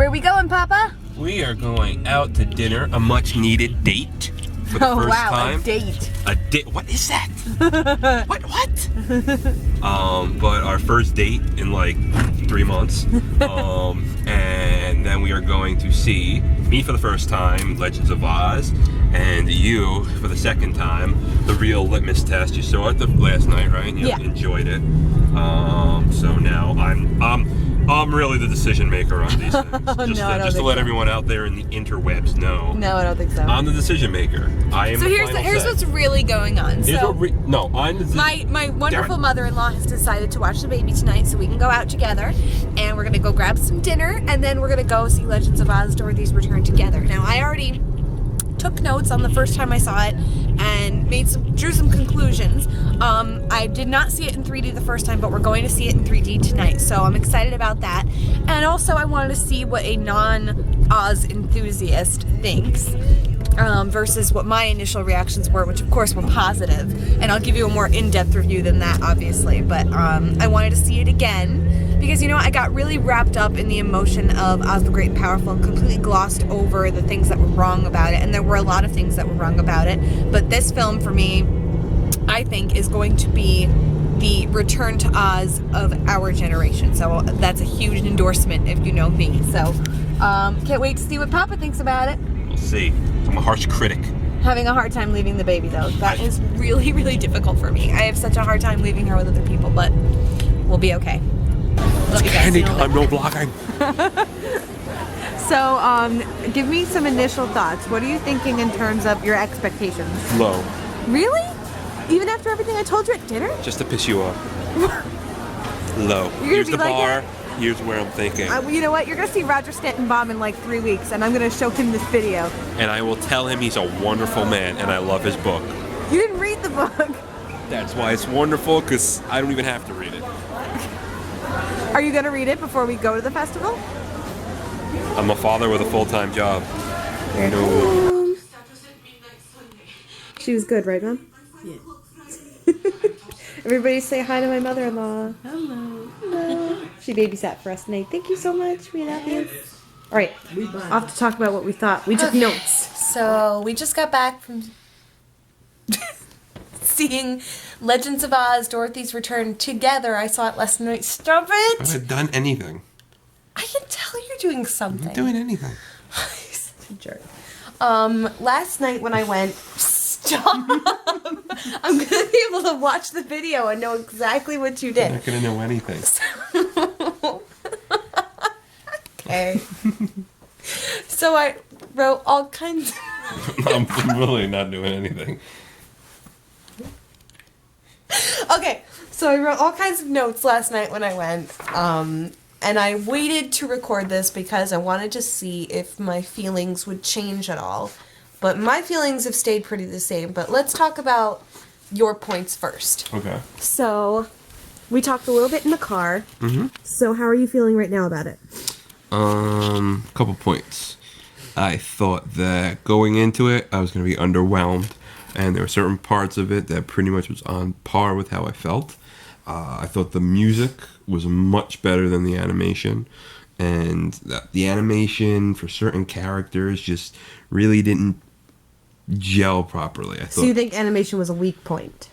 Where are we going, Papa? We are going out to dinner, a much-needed date for the first time. A date. A date? What is that? What? But our first date in like 3 months. And then we are going to see me for the first time, Legends of Oz, and you for the second time, the real litmus test. You saw it last night, right? You enjoyed it. So now I'm really the decision maker on these things. Just to let everyone out there in the interwebs know. No, I don't think so. I'm the decision maker. I am. So here's what's really going on. I'm the my wonderful mother-in-law has decided to watch the baby tonight, so we can go out together, and we're gonna go grab some dinner, and then we're gonna go see Legends of Oz: Dorothy's Return together. Now, I already took notes on the first time I saw it and drew some conclusions. I did not see it in 3D the first time, but we're going to see it in 3D tonight, so I'm excited about that. And also I wanted to see what a non-Oz enthusiast thinks versus what my initial reactions were, which of course were positive. And I'll give you a more in-depth review than that, obviously, but I wanted to see it again because, you know, I got really wrapped up in the emotion of Oz the Great and Powerful and completely glossed over the things that were wrong about it. And there were a lot of things that were wrong about it. But this film, for me, I think is going to be the return to Oz of our generation. So that's a huge endorsement if you know me. So can't wait to see what Papa thinks about it. We'll see. I'm a harsh critic. Having a hard time leaving the baby, though. That is really, really difficult for me. I have such a hard time leaving her with other people, but we'll be okay. Love you guys. Anytime, no blocking. So, give me some initial thoughts. What are you thinking in terms of your expectations? Low. Really? Even after everything I told you at dinner? Just to piss you off. Low. Here's the like bar. That? Here's where I'm thinking. You know what? You're going to see Roger Stanton-Baum in like 3 weeks, and I'm going to show him this video. And I will tell him he's a wonderful man, and I love his book. You didn't read the book. That's why it's wonderful, because I don't even have to read it. Are you going to read it before we go to the festival? I'm a father with a full-time job. No. She was good, right, Mom? Yeah. Everybody say hi to my mother-in-law. Hello. Hello. She babysat for us tonight. Thank you so much. We love you. All right. Off to talk about what we thought. We took notes. So we just got back from seeing Legends of Oz: Dorothy's Return together. I saw it last night. Stop it! I haven't done anything. I can tell you're doing something. I'm not doing anything. You're such a jerk. Last night when I went, stop! I'm gonna be able to watch the video and know exactly what you did. I'm not gonna know anything. Okay. So I wrote all kinds. I'm really not doing anything. Okay, so I wrote all kinds of notes last night when I went, and I waited to record this because I wanted to see if my feelings would change at all. But my feelings have stayed pretty the same. But let's talk about your points first. Okay. So, we talked a little bit in the car. Mm-hmm. So, how are you feeling right now about it? Couple points. I thought that going into it, I was going to be underwhelmed. And there were certain parts of it that pretty much was on par with how I felt. I thought the music was much better than the animation. And the animation for certain characters just really didn't gel properly. So you think animation was a weak point?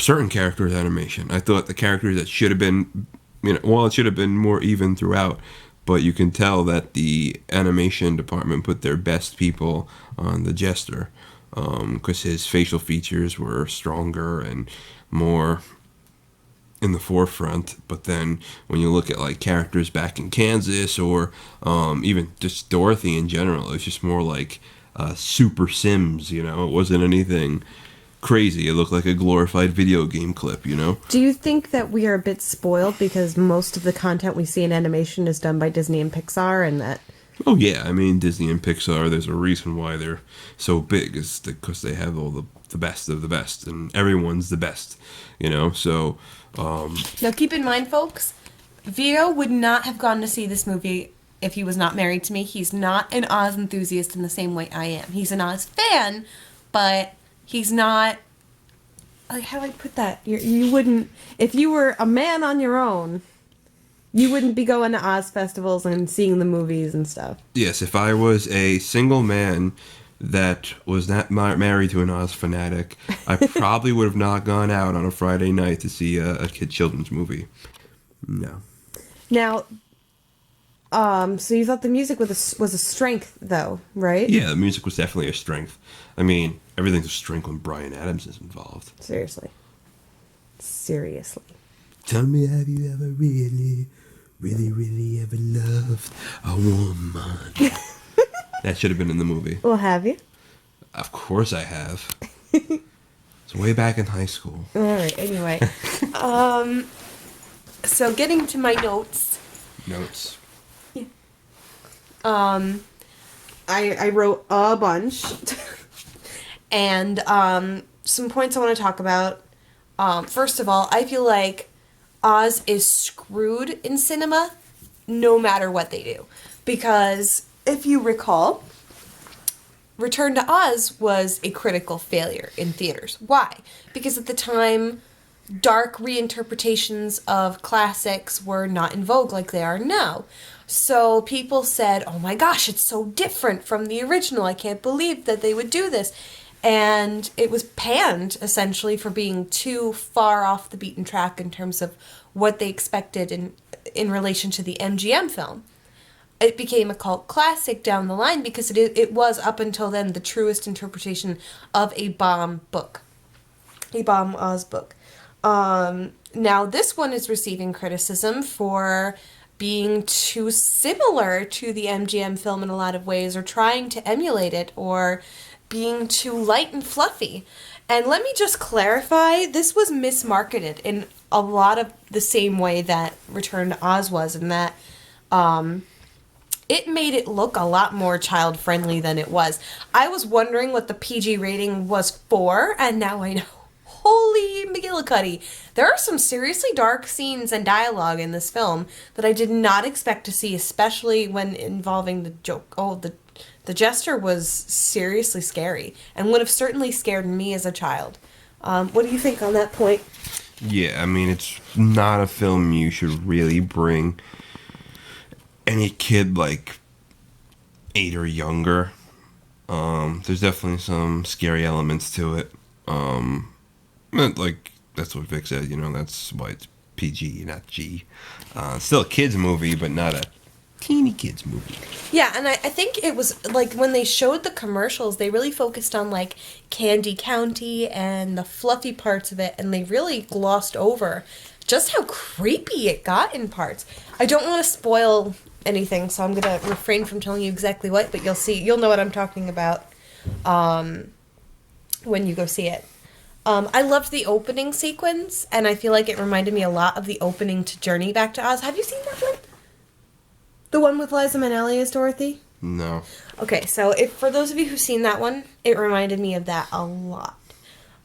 Certain characters' animation. I thought the characters that should have been, it should have been more even throughout. But you can tell that the animation department put their best people on the Jester. Because his facial features were stronger and more in the forefront. But then when you look at like characters back in Kansas or even just Dorothy in general, it was just more like Super Sims, It wasn't anything crazy. It looked like a glorified video game clip, Do you think that we are a bit spoiled because most of the content we see in animation is done by Disney and Pixar, and that... Oh yeah, I mean Disney and Pixar, there's a reason why they're so big, is because they have all the best of the best, and everyone's the best, so... Now keep in mind, folks, Vito would not have gone to see this movie if he was not married to me. He's not an Oz enthusiast in the same way I am. He's an Oz fan, but he's not... Like, how do I put that? You wouldn't... If you were a man on your own, You wouldn't be going to Oz festivals and seeing the movies and stuff. Yes, if I was a single man that was not married to an Oz fanatic, I probably would have not gone out on a Friday night to see a kid children's movie. No. Now, so you thought the music was a strength, though, right? Yeah, the music was definitely a strength. I mean, everything's a strength when Bryan Adams is involved. Seriously. Tell me, have you ever really ever loved a woman? That should have been in the movie. Well, have you? Of course I have. It's way back in high school. All right, anyway. So getting to my notes. Notes. I wrote a bunch. And some points I want to talk about. First of all, I feel like Oz is screwed in cinema no matter what they do. Because if you recall, Return to Oz was a critical failure in theaters. Why? Because at the time, dark reinterpretations of classics were not in vogue like they are now. So people said, oh my gosh, it's so different from the original. I can't believe that they would do this. And it was panned, essentially, for being too far off the beaten track in terms of what they expected in relation to the MGM film. It became a cult classic down the line because it was, up until then, the truest interpretation of a bomb book. A bomb Oz book. Now, this one is receiving criticism for being too similar to the MGM film in a lot of ways, or trying to emulate it, or being too light and fluffy. And let me just clarify, this was mismarketed in a lot of the same way that Return to Oz was, in that it made it look a lot more child-friendly than it was. I was wondering what the PG rating was for, and now I know. Holy McGillicuddy. There are some seriously dark scenes and dialogue in this film that I did not expect to see, especially when involving the joke. Oh, the jester was seriously scary and would have certainly scared me as a child. What do you think on that point? Yeah, I mean, it's not a film you should really bring any kid like 8 or younger. There's definitely some scary elements to it. Like, that's what Vic said, that's why it's PG, not G. Still a kid's movie, but not a teeny kids movie. Yeah, and I think it was, like, when they showed the commercials, they really focused on, like, Candy County and the fluffy parts of it, and they really glossed over just how creepy it got in parts. I don't want to spoil anything, so I'm going to refrain from telling you exactly what, but you'll know what I'm talking about when you go see it. I loved the opening sequence, and I feel like it reminded me a lot of the opening to Journey Back to Oz. Have you seen that one? The one with Liza Minnelli as Dorothy? No. Okay, so for those of you who've seen that one, it reminded me of that a lot.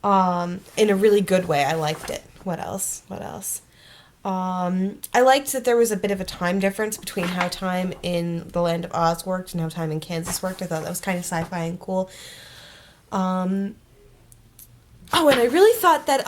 In a really good way. I liked it. What else? I liked that there was a bit of a time difference between how time in the Land of Oz worked and how time in Kansas worked. I thought that was kind of sci-fi and cool. Oh, and I really thought that,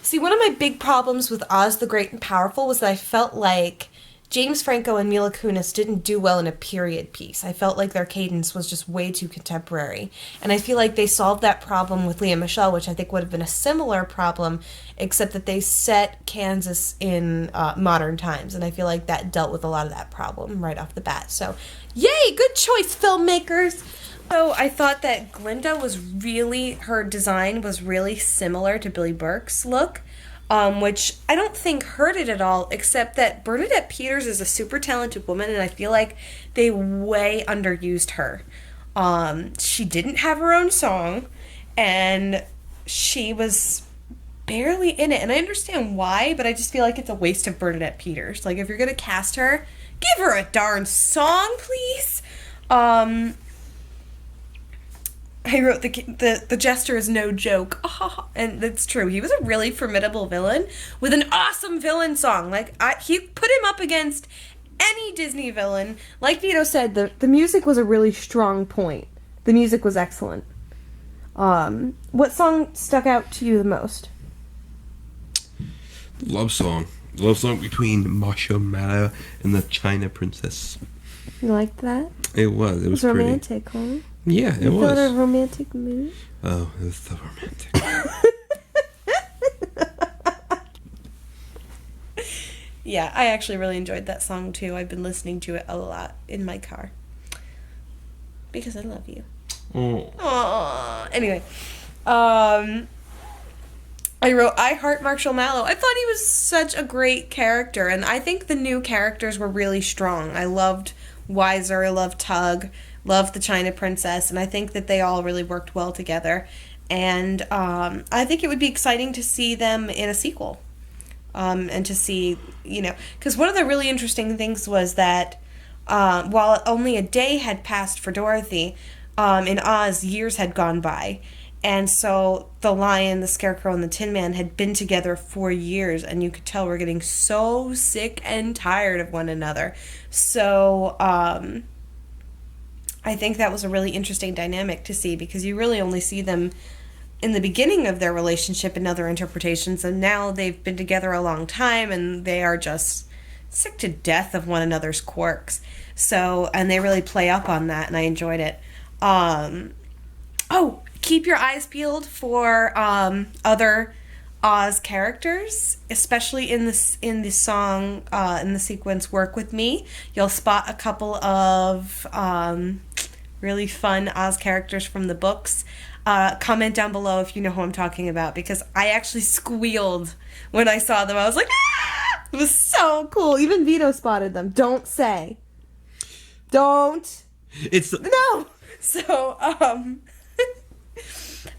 see, one of my big problems with Oz the Great and Powerful was that I felt like James Franco and Mila Kunis didn't do well in a period piece. I felt like their cadence was just way too contemporary. And I feel like they solved that problem with Lea Michele, which I think would have been a similar problem, except that they set Kansas in modern times. And I feel like that dealt with a lot of that problem right off the bat. So, yay! Good choice, filmmakers! So I thought that Glinda her design was really similar to Billy Burke's look, which I don't think hurt it at all, except that Bernadette Peters is a super talented woman, and I feel like they way underused her. She didn't have her own song, and she was barely in it, and I understand why, but I just feel like it's a waste of Bernadette Peters. Like, if you're gonna cast her, give her a darn song, please! I wrote the jester is no joke, and that's true. He was a really formidable villain with an awesome villain song. Like, he put him up against any Disney villain. Like Vito said, the music was a really strong point. The music was excellent. What song stuck out to you the most? Love song. Love song between Marshmallow and the China Princess. You liked that? It was. It was pretty. Romantic, huh? Yeah, it You was. felt a romantic mood? Oh, it was so romantic. Yeah, I actually really enjoyed that song too. I've been listening to it a lot in my car. Because I love you. Oh. Aww. Anyway, I wrote, I heart Marshall Mallow. I thought he was such a great character, and I think the new characters were really strong. I loved Wiser, I loved Tug, loved the China Princess, and I think that they all really worked well together. And I think it would be exciting to see them in a sequel. And to see, because one of the really interesting things was that while only a day had passed for Dorothy, in Oz, years had gone by. And so the Lion, the Scarecrow, and the Tin Man had been together for years, and you could tell we're getting so sick and tired of one another. So I think that was a really interesting dynamic to see, because you really only see them in the beginning of their relationship in other interpretations, and now they've been together a long time, and they are just sick to death of one another's quirks. So, and they really play up on that, and I enjoyed it. Keep your eyes peeled for other Oz characters, especially in the song, in the sequence "Work With Me." You'll spot a couple of really fun Oz characters from the books. Comment down below if you know who I'm talking about, because I actually squealed when I saw them. I was like, ah! It was so cool. Even Vito spotted them. Don't say. Don't. No. So,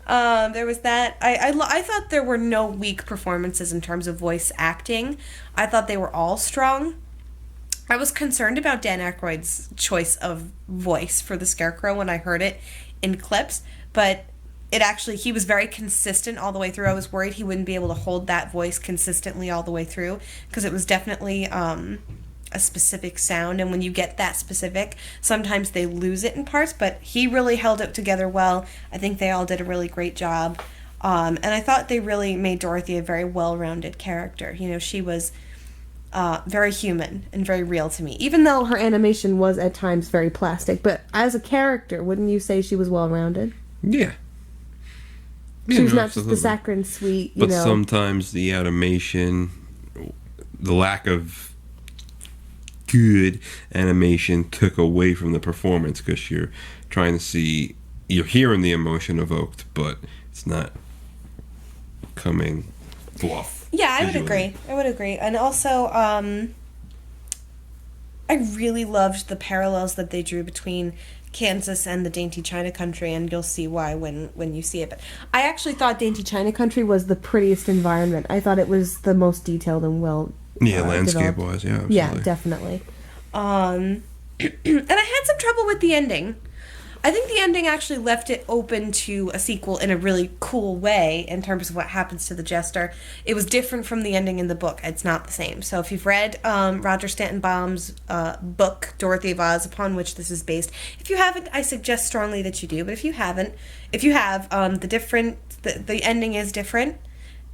there was that. I thought there were no weak performances in terms of voice acting. I thought they were all strong. I was concerned about Dan Aykroyd's choice of voice for the Scarecrow when I heard it in clips, but he was very consistent all the way through. I was worried he wouldn't be able to hold that voice consistently all the way through, because it was definitely a specific sound, and when you get that specific, sometimes they lose it in parts, but he really held it together well. I think they all did a really great job, and I thought they really made Dorothy a very well-rounded character. She was very human and very real to me, even though her animation was at times very plastic. But as a character, wouldn't you say she was well-rounded? Yeah. She was not just the saccharine sweet, But sometimes the animation, the lack of good animation took away from the performance, because you're hearing the emotion evoked, but it's not coming off. Yeah, I would agree. And also, I really loved the parallels that they drew between Kansas and the Dainty China Country, and you'll see why when you see it. But I actually thought Dainty China Country was the prettiest environment. I thought it was the most detailed and well landscape-wise, yeah. Absolutely. Yeah, definitely. And I had some trouble with the ending. I think the ending actually left it open to a sequel in a really cool way in terms of what happens to the Jester. It was different from the ending in the book. It's not the same. So if you've read Roger Stantonbaum's book, Dorothy of Oz, upon which this is based, if you haven't, I suggest strongly that you do. But if you have, the ending is different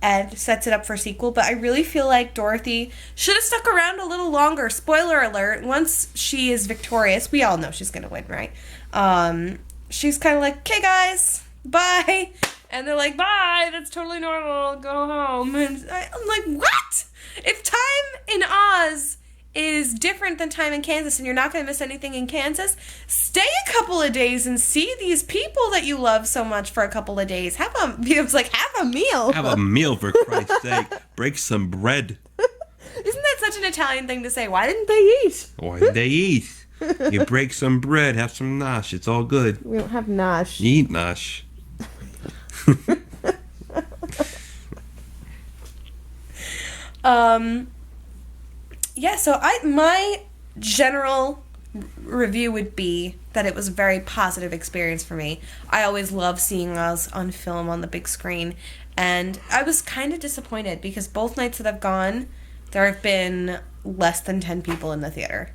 and sets it up for a sequel. But I really feel like Dorothy should have stuck around a little longer. Spoiler alert, once she is victorious, we all know she's going to win, right? She's kind of like, okay guys, bye. And they're like, bye, that's totally normal, go home. And I'm like, what? If time in Oz is different than time in Kansas and you're not going to miss anything in Kansas, stay a couple of days and see these people that you love so much for a couple of days. Have a meal. Have a meal, for Christ's sake. Break some bread. Isn't that such an Italian thing to say? Why didn't they eat? Why did they eat? You break some bread, have some nosh. It's all good. We don't have nosh. You eat nosh. Yeah, so my general review would be that it was a very positive experience for me. I always love seeing Oz on film on the big screen, and I was kind of disappointed because both nights that I've gone, there have been less than 10 people in the theater.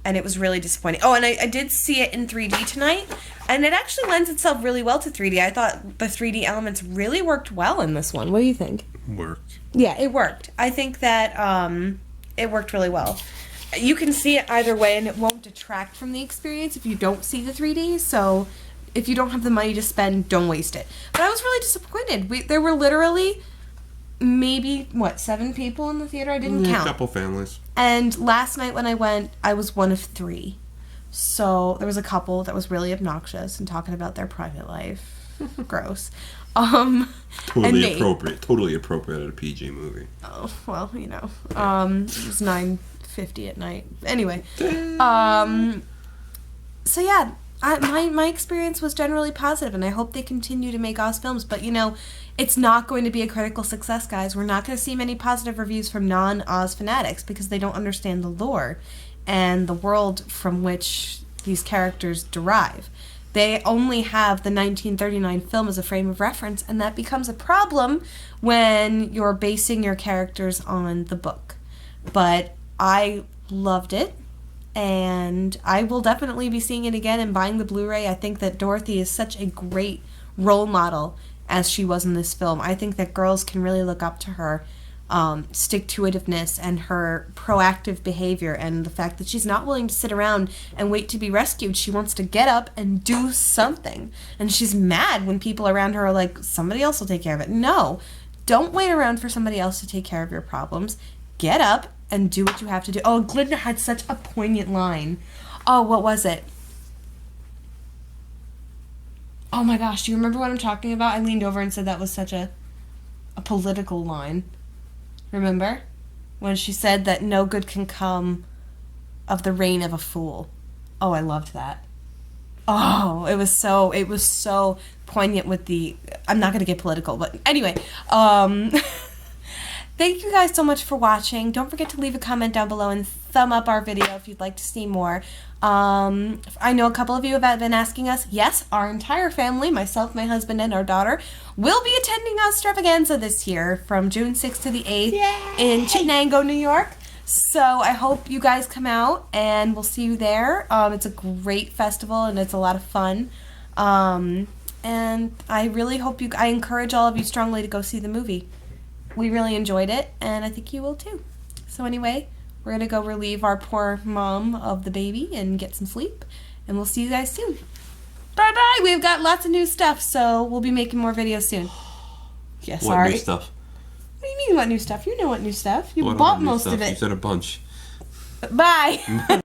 and it was really disappointing. Oh, and I did see it in 3D tonight, and it actually lends itself really well to 3D. I thought the 3D elements really worked well in this one. What do you think? Worked. Yeah, it worked. I think that it worked really well. You can see it either way, and it won't detract from the experience if you don't see the 3D. So if you don't have the money to spend, don't waste it. But I was really disappointed. There were literally maybe, 7 people in the theater? I didn't count. A couple families. And last night when I went, I was one of 3. So there was a couple that was really obnoxious and talking about their private life. Gross. Totally appropriate. Totally appropriate at a PG movie. Oh, well, it was 9:50 at night. Anyway, so yeah, my experience was generally positive, and I hope they continue to make Oz films. But it's not going to be a critical success, guys. We're not going to see many positive reviews from non-Oz fanatics because they don't understand the lore and the world from which these characters derive. They only have the 1939 film as a frame of reference, and that becomes a problem when you're basing your characters on the book. But I loved it, and I will definitely be seeing it again and buying the Blu-ray. I think that Dorothy is such a great role model as she was in this film. I think that girls can really look up to her stick-to-itiveness and her proactive behavior, and the fact that she's not willing to sit around and wait to be rescued. She wants to get up and do something. And she's mad when people around her are like, somebody else will take care of it. No, don't wait around for somebody else to take care of your problems. Get up and do what you have to do. Oh, Glinda had such a poignant line. Oh, what was it? Oh my gosh, do you remember what I'm talking about? I leaned over and said that was such a political line. Remember? When she said that no good can come of the reign of a fool. Oh, I loved that. Oh, it was so poignant with the... I'm not going to get political, but anyway. Thank you guys so much for watching. Don't forget to leave a comment down below and thumb up our video if you'd like to see more. I know a couple of you have been asking us. Yes, our entire family, myself, my husband, and our daughter, will be attending Ozstravaganza this year from June 6th to the 8th in Chittenango, New York. So I hope you guys come out, and we'll see you there. It's a great festival, and it's a lot of fun. And I really hope I encourage all of you strongly to go see the movie. We really enjoyed it, and I think you will too. So anyway, we're going to go relieve our poor mom of the baby and get some sleep, and we'll see you guys soon. Bye-bye! We've got lots of new stuff, so we'll be making more videos soon. Yeah, sorry. What new stuff? What do you mean what new stuff? You know what new stuff. You What bought new most stuff? of it. You said a bunch. Bye!